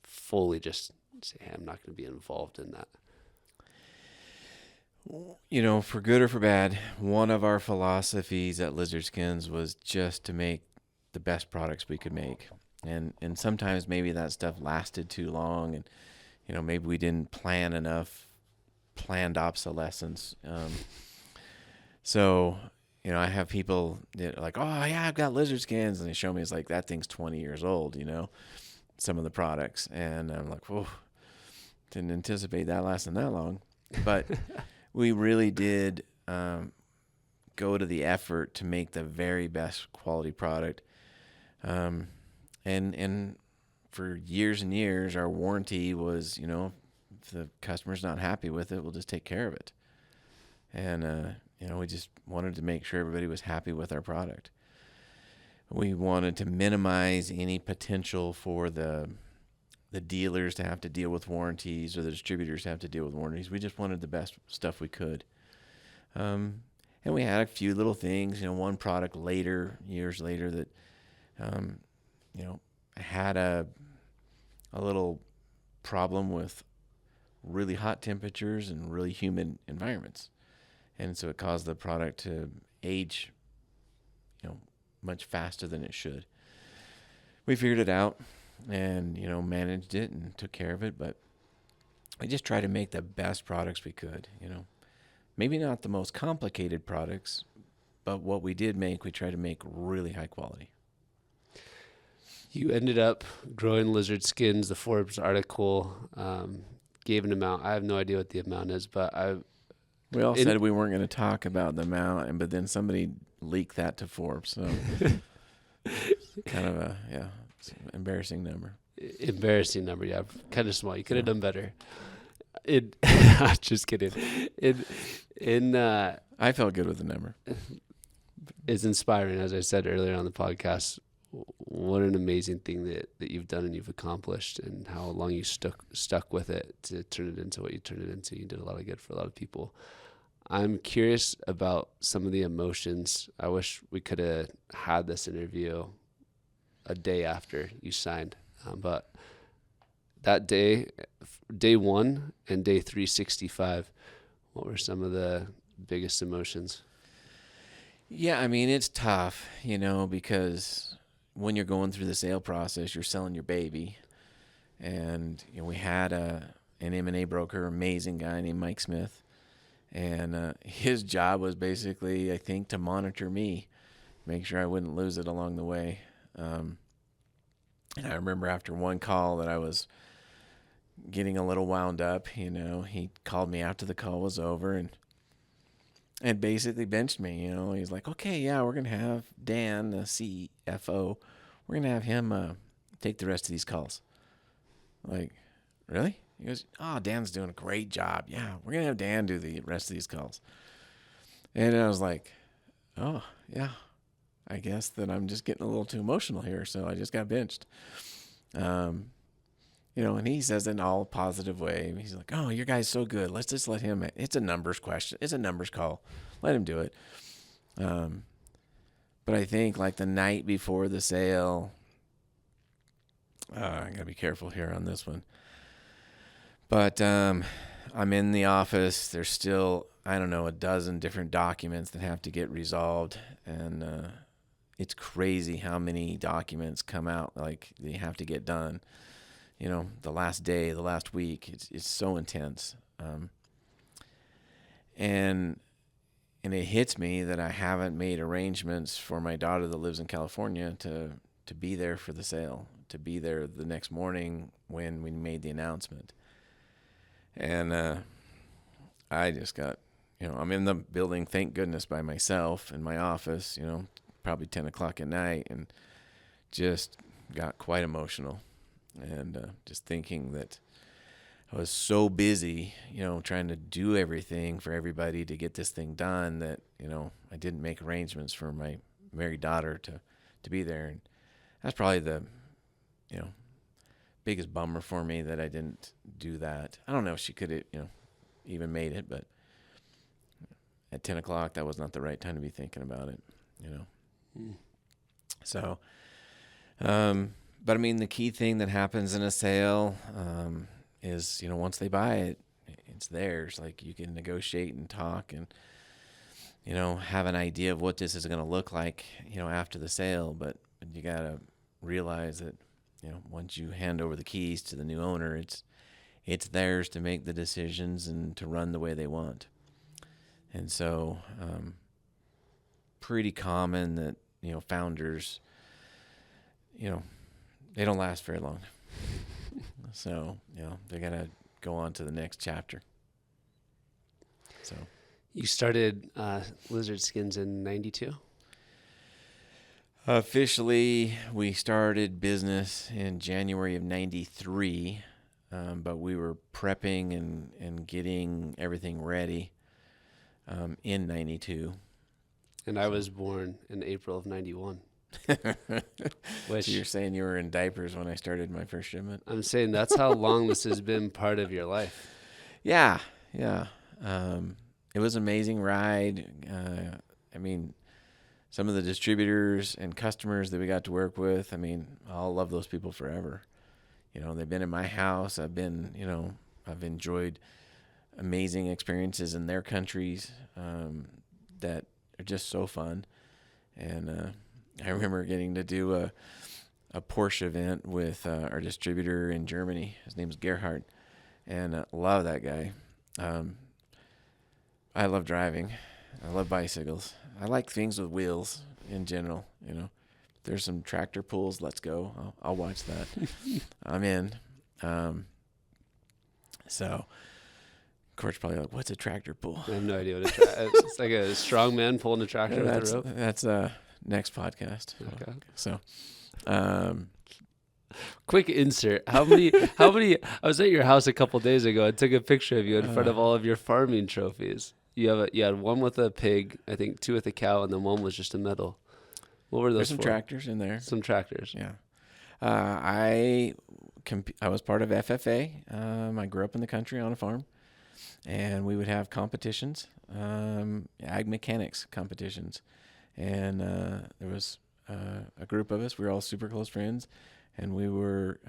fully just say, "Hey, I'm not going to be involved in that." For good or for bad, one of our philosophies at Lizard Skins was just to make the best products we could make. And sometimes maybe that stuff lasted too long, and, maybe we didn't plan enough planned obsolescence. So, I have people that are like, "Oh yeah, I've got Lizard Skins." And they show me, it's like, that thing's 20 years old, some of the products. And I'm like, whoa, didn't anticipate that lasting that long. But we really did go to the effort to make the very best quality product. And for years and years, our warranty was, if the customer's not happy with it, we'll just take care of it. And, we just wanted to make sure everybody was happy with our product. We wanted to minimize any potential for the dealers to have to deal with warranties or the distributors to have to deal with warranties. We just wanted the best stuff we could. And we had a few little things, one product years later that, had a little problem with really hot temperatures and really humid environments. And so it caused the product to age, much faster than it should. We figured it out and, managed it and took care of it. But we just tried to make the best products we could, maybe not the most complicated products, but what we did make, we tried to make really high quality. You ended up growing lizard skins. The Forbes article gave an amount. I have no idea what the amount is, but We all said we weren't going to talk about the amount, but then somebody leaked that to Forbes. So kind of it's an embarrassing number. Embarrassing number, yeah. Kind of small. You could have done better. Just kidding. I felt good with the number. It's inspiring, as I said earlier on the podcast. What an amazing thing that you've done and you've accomplished, and how long you stuck with it to turn it into what you turned it into. You did a lot of good for a lot of people. I'm curious about some of the emotions. I wish we could have had this interview a day after you signed, but that day 1 and day 365, what were some of the biggest emotions? Yeah, I mean, it's tough, because when you're going through the sale process, you're selling your baby. And we had an M&A broker, amazing guy named Mike Smith. And his job was basically, I think, to monitor me, make sure I wouldn't lose it along the way. And I remember after one call that I was getting a little wound up. He called me after the call was over and basically benched me. He's like, okay, yeah, we're going to have Dan, the CFO, we're going to have him take the rest of these calls. Like, really? He goes, oh, Dan's doing a great job. Yeah, we're going to have Dan do the rest of these calls. And I was like, oh, yeah, I guess that I'm just getting a little too emotional here. So I just got benched. And he says it in all positive way. He's like, oh, your guy's so good. Let's just let him. It's a numbers question. It's a numbers call. Let him do it. But I think like the night before the sale, I got to be careful here on this one. But I'm in the office. There's still, I don't know, a dozen different documents that have to get resolved. And it's crazy how many documents come out like they have to get done. The last day, the last week, it's so intense. And it hits me that I haven't made arrangements for my daughter that lives in California to be there for the sale, to be there the next morning when we made the announcement. And I just got, I'm in the building, thank goodness, by myself in my office, probably 10 o'clock at night, and just got quite emotional. And just thinking that I was so busy, trying to do everything for everybody to get this thing done that, I didn't make arrangements for my married daughter to be there. And that's probably the, biggest bummer for me that I didn't do that. I don't know if she could have, even made it, but at 10 o'clock, that was not the right time to be thinking about it, So, but I mean, the key thing that happens in a sale is, once they buy it, it's theirs. Like you can negotiate and talk and, have an idea of what this is going to look like, after the sale. But you got to realize that, once you hand over the keys to the new owner, it's theirs to make the decisions and to run the way they want. And so, pretty common that, founders, they don't last very long. So, they got to go on to the next chapter. So, you started Lizard Skins in 92? Officially, we started business in January of 93, but we were prepping and getting everything ready in 92. And I was born in April of 91. So you're saying you were in diapers when I started my first shipment? I'm saying that's how long this has been part of your life. Yeah. It was an amazing ride. I mean, some of the distributors and customers that we got to work with, I mean, I'll love those people forever. They've been in my house. I've enjoyed amazing experiences in their countries that are just so fun. And I remember getting to do a Porsche event with our distributor in Germany. His name's Gerhard, and love that guy. I love driving. I love bicycles. I like things with wheels in general. There's some tractor pulls. Let's go. I'll watch that. I'm in. Um, so, Court's probably like, "What's a tractor pull?" I have no idea what it's like a strong man pulling a tractor with a rope. That's next podcast. Okay. So, um, Quick insert. How many I was at your house a couple days ago. I took a picture of you in front of all of your farming trophies. You had one with a pig, I think two with a cow, and then one was just a medal. What were those there's some for? tractors in there. Some tractors. Yeah. I was part of FFA. I grew up in the country on a farm, and we would have competitions, ag mechanics competitions, and there was a group of us. We were all super close friends, and we were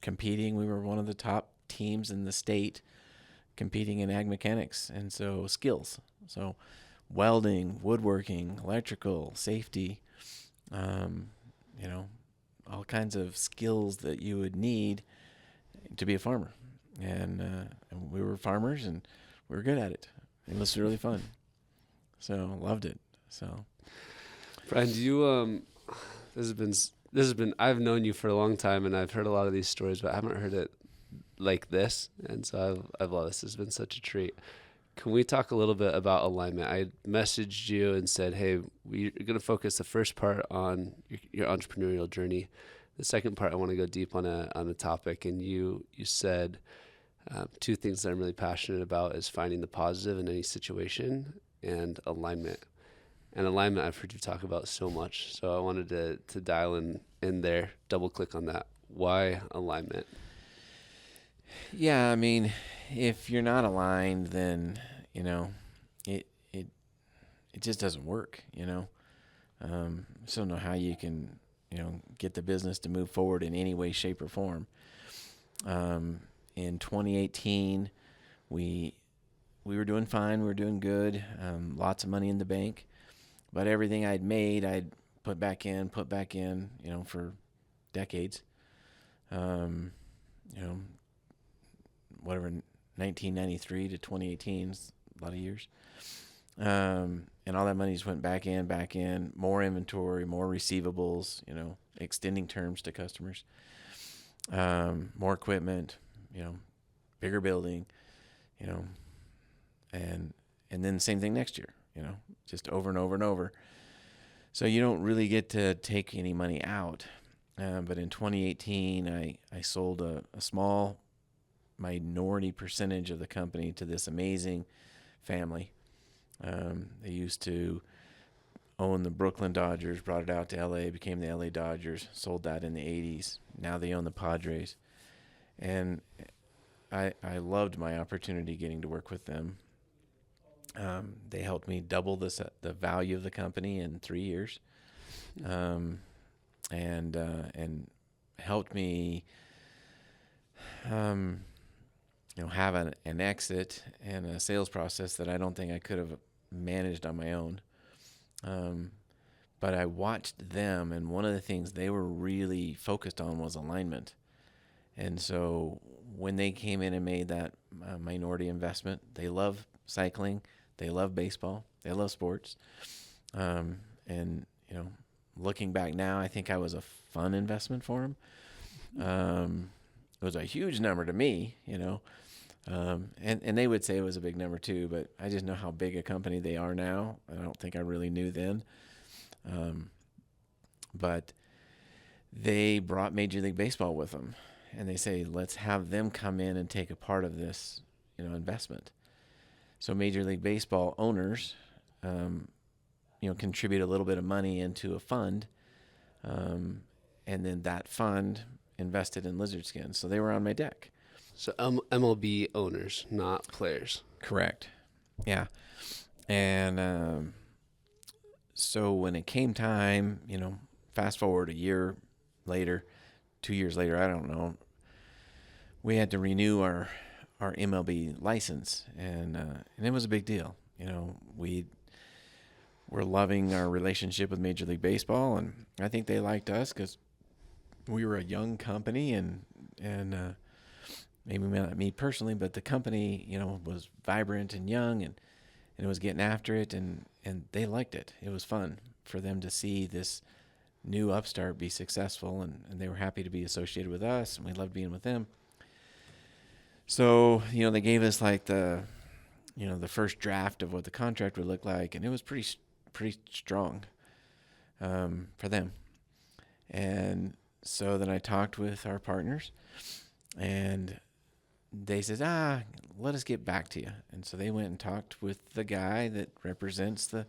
competing. We were one of the top teams in the state competing in ag mechanics, and so skills. So welding, woodworking, electrical, safety, all kinds of skills that you would need to be a farmer. And we were farmers, and we were good at it. It was really fun. So loved it. So, Brian, do you this has been I've known you for a long time, and I've heard a lot of these stories, but I haven't heard it like this, and so I've loved this. It's been such a treat. Can we talk a little bit about alignment? I messaged you and said, hey, we're going to focus the first part on your entrepreneurial journey. The second part, I want to go deep on a topic. And you said two things that I'm really passionate about is finding the positive in any situation and alignment. And alignment, I've heard you talk about so much. So I wanted to dial in there, double click on that. Why alignment? yeah, I mean, if you're not aligned, then it just doesn't work. So don't know how you can get the business to move forward in any way, shape, or form. In 2018, we were doing fine. We were doing good. Lots of money in the bank, but everything I'd made, I'd put back in, for decades. Whatever, 1993 to 2018 is a lot of years. And all that money just went back in, more inventory, more receivables, extending terms to customers, more equipment, bigger building, and then the same thing next year, just over and over and over. So you don't really get to take any money out. But in 2018, I sold a small minority percentage of the company to this amazing family. They used to own the Brooklyn Dodgers, brought it out to LA, became the LA Dodgers, sold that in the 80s. Now they own the Padres. And I loved my opportunity getting to work with them. They helped me double the value of the company in 3 years. And helped me have an exit and a sales process that I don't think I could have managed on my own. But I watched them, and one of the things they were really focused on was alignment. And so when they came in and made that minority investment, they love cycling, they love baseball, they love sports. And looking back now, I think I was a fun investment for them. It was a huge number to me, and they would say it was a big number too, but I just know how big a company they are now. I don't think I really knew then. But they brought Major League Baseball with them, and they say, let's have them come in and take a part of this, investment. So Major League Baseball owners, contribute a little bit of money into a fund, and then that fund invested in lizard skins. So they were on my deck. So MLB owners, not players. Correct. Yeah. And so when it came time, fast forward a year later, 2 years later, I don't know, we had to renew our MLB license, and it was a big deal. We were loving our relationship with Major League Baseball, and I think they liked us because we were a young company, and maybe not me personally, but the company, was vibrant and young, and and it was getting after it, and they liked it. It was fun for them to see this new upstart be successful, and they were happy to be associated with us, and we loved being with them. So, they gave us like the first draft of what the contract would look like, and it was pretty strong for them. And so then I talked with our partners, and they said, let us get back to you. And so they went and talked with the guy that represents the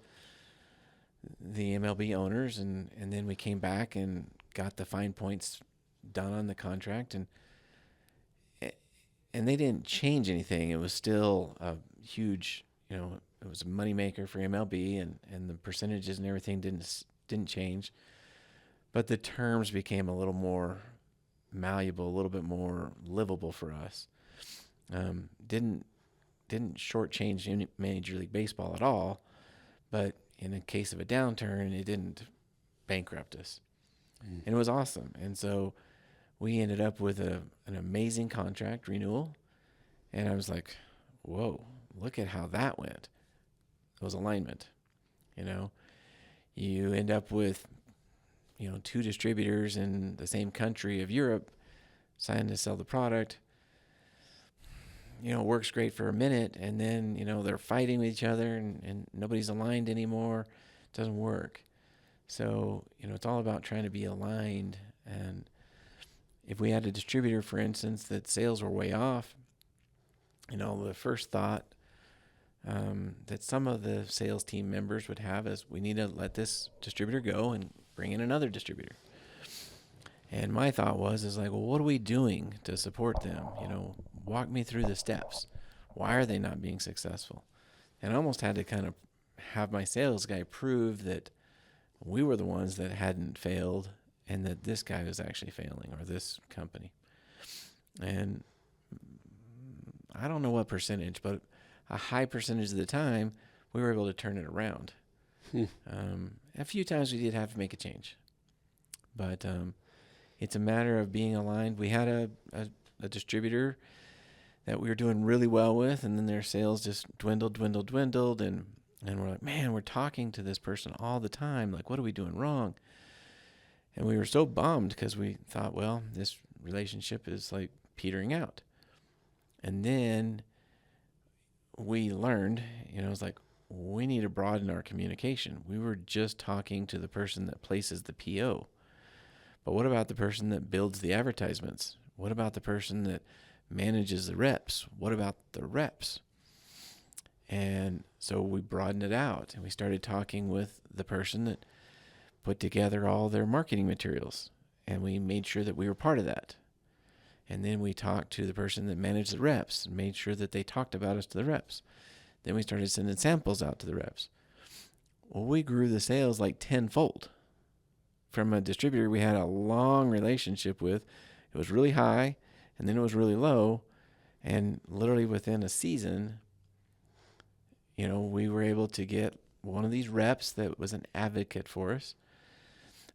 MLB owners, and then we came back and got the fine points done on the contract, and they didn't change anything. It was still a huge, it was a moneymaker for MLB, and the percentages and everything didn't change, but the terms became a little more malleable, a little bit more livable for us. Didn't shortchange any Major League Baseball at all, but in a case of a downturn, it didn't bankrupt us. And it was awesome. And so we ended up with an amazing contract renewal. And I was like, whoa, look at how that went. It was alignment. You end up with, 2 distributors in the same country of Europe signed to sell the product. It works great for a minute, and then, they're fighting with each other, and nobody's aligned anymore. It doesn't work. So, it's all about trying to be aligned. And if we had a distributor, for instance, that sales were way off, the first thought that some of the sales team members would have is, we need to let this distributor go and bring in another distributor. And my thought was well, what are we doing to support them? Walk me through the steps. Why are they not being successful? And I almost had to kind of have my sales guy prove that we were the ones that hadn't failed, and that this guy was actually failing, or this company. And I don't know what percentage, but a high percentage of the time, we were able to turn it around. A few times we did have to make a change, but it's a matter of being aligned. We had a distributor that we were doing really well with, and then their sales just dwindled, and we're like, man, we're talking to this person all the time. Like, what are we doing wrong? And we were so bummed because we thought, well, this relationship is like petering out. And then we learned, it's like, we need to broaden our communication. We were just talking to the person that places the PO. But what about the person that builds the advertisements? What about the person that manages the reps? What about the reps? And so we broadened it out, and we started talking with the person that put together all their marketing materials, and we made sure that we were part of that. And then we talked to the person that managed the reps and made sure that they talked about us to the reps. Then we started sending samples out to the reps. Well, we grew the sales like tenfold from a distributor we had a long relationship with. It was really high, and then it was really low. And literally within a season, we were able to get one of these reps that was an advocate for us.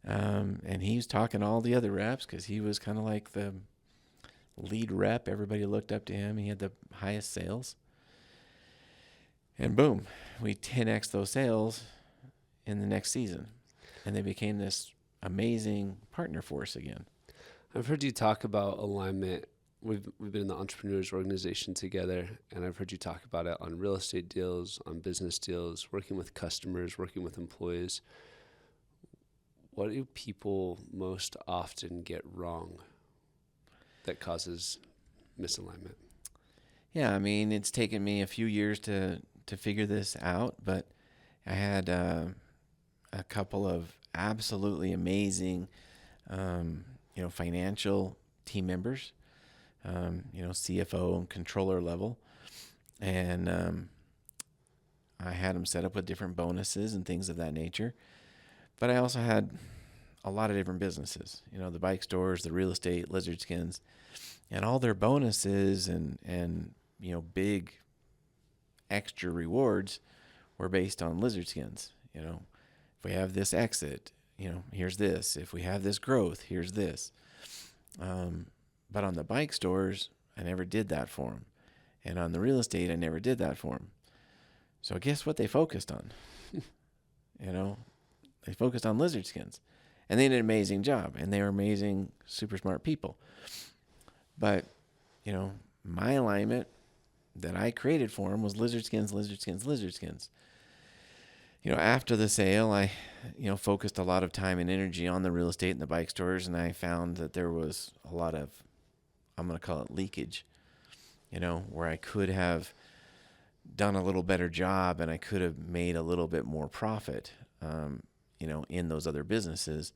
And he was talking to all the other reps because he was kind of like the lead rep. Everybody looked up to him. He had the highest sales. And boom, we 10x those sales in the next season. And they became this amazing partner for us again. I've heard you talk about alignment. We've been in the entrepreneurs organization together, and I've heard you talk about it on real estate deals, on business deals, working with customers, working with employees. What do people most often get wrong that causes misalignment? Yeah, it's taken me a few years to figure this out, but I had a couple of absolutely amazing, financial team members, CFO and controller level, and I had them set up with different bonuses and things of that nature. But I also had a lot of different businesses, the bike stores, the real estate, Lizard Skins, and all their bonuses and big extra rewards were based on Lizard Skins. If we have this exit, here's this. If we have this growth, here's this. But on the bike stores, I never did that for them. And on the real estate, I never did that for them. So guess what they focused on? You know, they focused on lizard skins. And they did an amazing job. And they were amazing, super smart people. But, you know, my alignment that I created for them was lizard skins, lizard skins, lizard skins. You know, after the sale, I, focused a lot of time and energy on the real estate and the bike stores. And I found that there was a lot of, I'm going to call it leakage, where I could have done a little better job and I could have made a little bit more profit, in those other businesses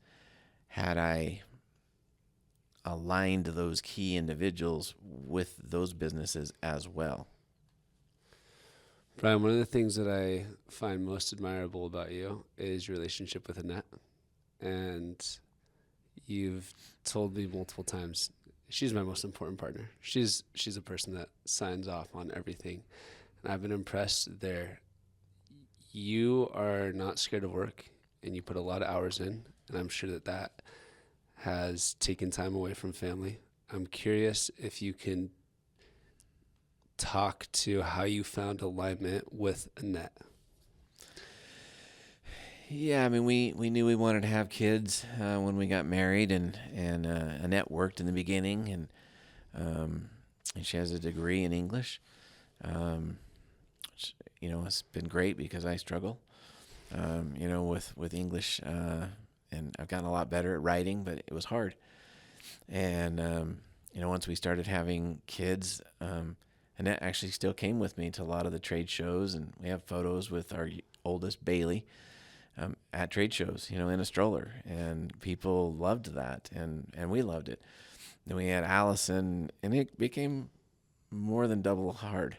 had I aligned those key individuals with those businesses as well. Brian, one of the things that I find most admirable about you is your relationship with Annette. And you've told me multiple times, she's my most important partner. She's a person that signs off on everything. And I've been impressed there. You are not scared of work, and you put a lot of hours in, and I'm sure that has taken time away from family. I'm curious if you can talk to how you found alignment with Annette. Yeah, I mean, we knew we wanted to have kids when we got married, and Annette worked in the beginning, and she has a degree in English. It's been great because I struggle, with English, and I've gotten a lot better at writing, but it was hard. And once we started having kids, Annette actually still came with me to a lot of the trade shows, and we have photos with our oldest Bailey at trade shows, in a stroller, and people loved that, and we loved it. Then we had Allison, and it became more than double hard.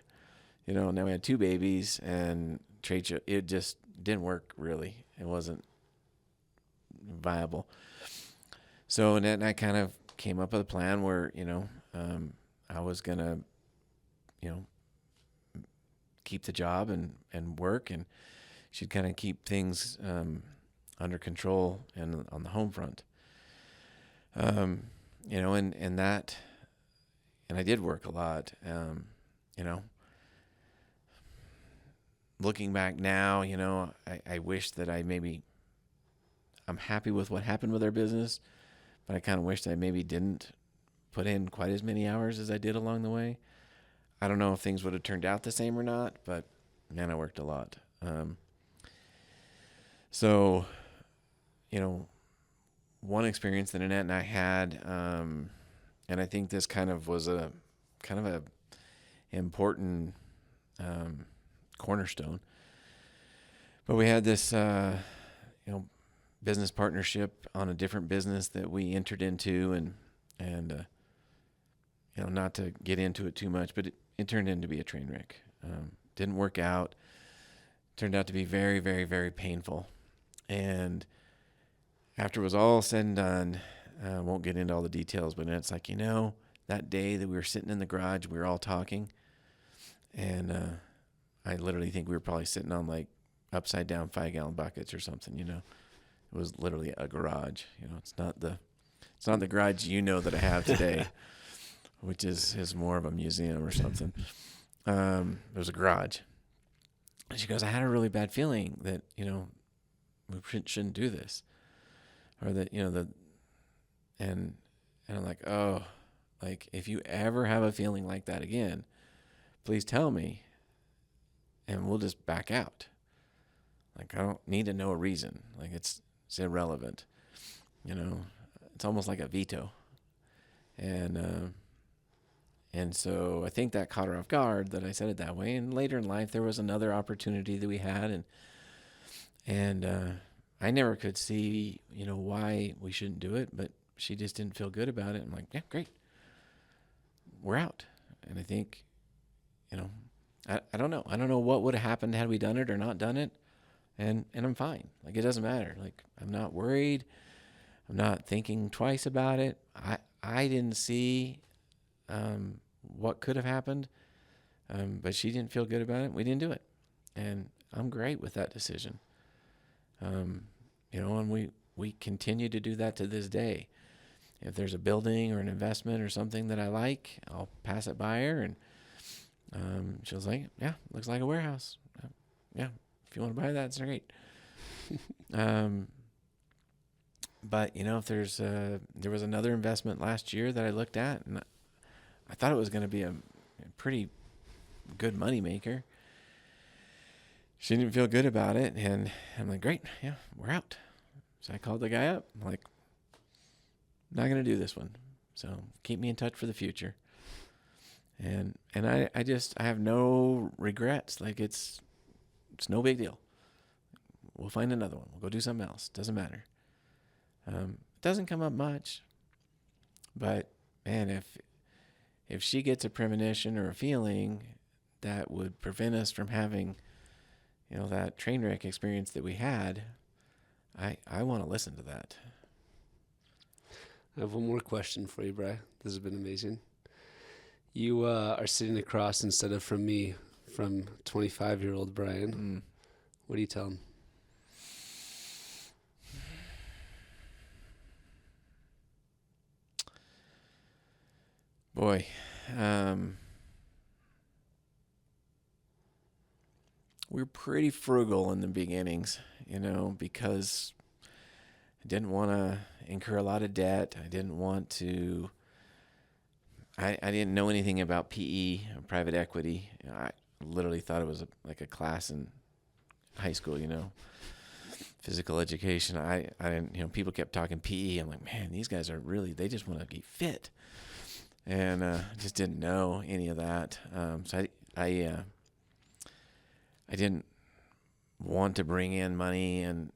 Now we had 2 babies, and trade show, it just didn't work really. It wasn't viable. So Annette and I kind of came up with a plan where, I was going to, keep the job and work, and she'd kind of keep things under control and on the home front. And that, and I did work a lot, looking back now, I wish that I'm happy with what happened with our business, but I kind of wish that I maybe didn't put in quite as many hours as I did along the way. I don't know if things would have turned out the same or not, but man, I worked a lot. So, one experience that Annette and I had, and I think this kind of was a important cornerstone. But we had this, business partnership on a different business that we entered into, and not to get into it too much, but it turned into be a train wreck. Didn't work out. Turned out to be very, very, very painful. And after it was all said and done, I won't get into all the details, but it's like, that day that we were sitting in the garage, we were all talking, and I literally think we were probably sitting on like upside down 5-gallon buckets or something. It was literally a garage. It's not the garage that I have today, which is more of a museum or something. It was a garage. And she goes, I had a really bad feeling that we shouldn't do this, or that and I'm like, oh, like if you ever have a feeling like that again, please tell me, and we'll just back out. Like, I don't need to know a reason. Like, it's irrelevant. It's almost like a veto. And so I think that caught her off guard that I said it that way. And later in life, there was another opportunity that we had, and I never could see, why we shouldn't do it, but she just didn't feel good about it. I'm like, yeah, great. We're out. And I think, I don't know. I don't know what would have happened had we done it or not done it. And I'm fine. Like, it doesn't matter. Like, I'm not worried. I'm not thinking twice about it. I didn't see what could have happened, but she didn't feel good about it. We didn't do it. And I'm great with that decision. And we continue to do that to this day. If there's a building or an investment or something that I like, I'll pass it by her, and she was like, yeah, looks like a warehouse. yeah, if you want to buy that, it's great. But if there was another investment last year that I looked at, and I thought it was going to be a pretty good money maker. She didn't feel good about it, and I'm like, great, yeah, we're out. So I called the guy up. I'm like, not going to do this one. So keep me in touch for the future. And I have no regrets. Like it's no big deal. We'll find another one. We'll go do something else. Doesn't matter. It doesn't come up much, but man, if she gets a premonition or a feeling that would prevent us from having, that train wreck experience that we had, I want to listen to that. I have one more question for you, Bri. This has been amazing. You are sitting across, instead of from me, from 25-year-old Brian. What do you tell him? Boy, we were pretty frugal in the beginnings, because I didn't want to incur a lot of debt. I didn't want to. I didn't know anything about PE, private equity. I literally thought it was like a class in high school, physical education. I didn't, people kept talking PE. I'm like, man, these guys are really, they just want to get fit. And just didn't know any of that. So I didn't want to bring in money in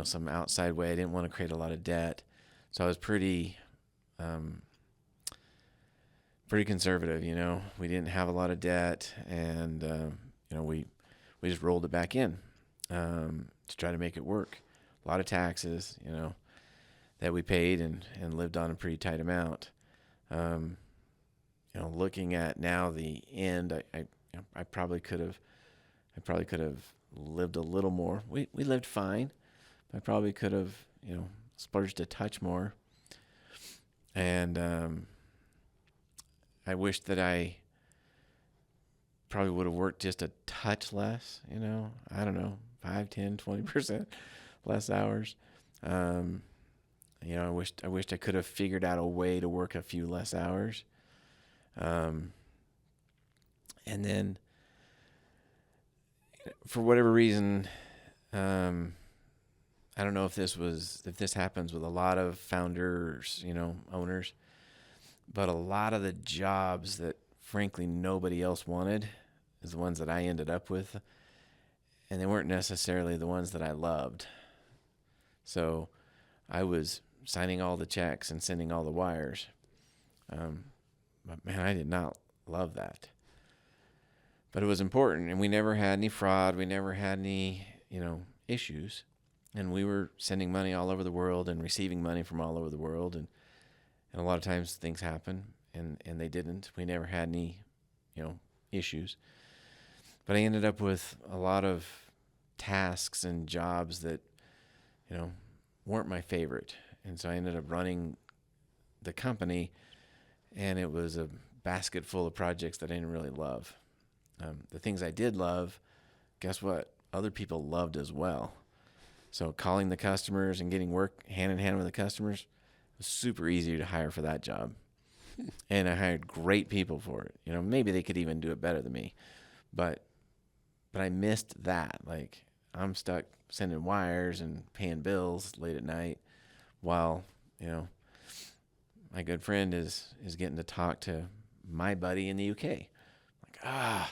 some outside way. I didn't want to create a lot of debt. So I was pretty conservative, We didn't have a lot of debt, and we just rolled it back in to try to make it work. A lot of taxes, that we paid and lived on a pretty tight amount. Looking at now the end, I probably could have lived a little more. We lived fine. I probably could have, splurged a touch more. And I wish that I probably would have worked just a touch less, I don't know, 5, 10, 20% less hours. I wished I could have figured out a way to work a few less hours. And then for whatever reason, I don't know if this happens with a lot of founders, owners, but a lot of the jobs that frankly nobody else wanted is the ones that I ended up with, and they weren't necessarily the ones that I loved. So I was signing all the checks and sending all the wires. But man, I did not love that. But it was important, and we never had any fraud. We never had any, issues. And we were sending money all over the world and receiving money from all over the world. And a lot of times things happen, and they didn't. We never had any, issues. But I ended up with a lot of tasks and jobs that, weren't my favorite. And so I ended up running the company, and it was a basket full of projects that I didn't really love. The things I did love, guess what? Other people loved as well. So calling the customers and getting work hand in hand with the customers was super easy to hire for that job. And I hired great people for it. Maybe they could even do it better than me. But I missed that. Like, I'm stuck sending wires and paying bills late at night while, my good friend is getting to talk to my buddy in the UK. Like,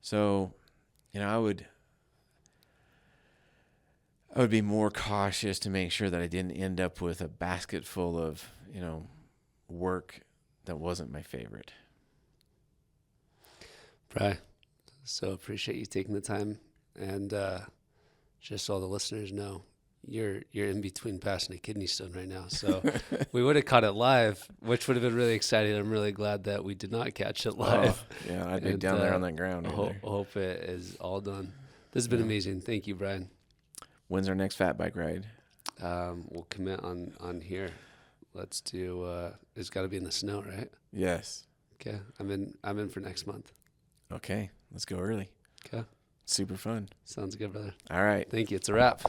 So, I would be more cautious to make sure that I didn't end up with a basket full of, work that wasn't my favorite. Bri, so appreciate you taking the time, and just so all the listeners know, you're in between passing a kidney stone right now. So we would have caught it live, which would have been really exciting. I'm really glad that we did not catch it live. Oh, yeah, I'd be down there on that ground. Hope it is all done. This has been amazing. Thank you, Brian. When's our next fat bike ride? We'll commit on here. Let's do. It's got to be in the snow, right? Yes. Okay. I'm in for next month. Okay. Let's go early. Okay. Super fun. Sounds good, brother. All right. Thank you. It's a wrap.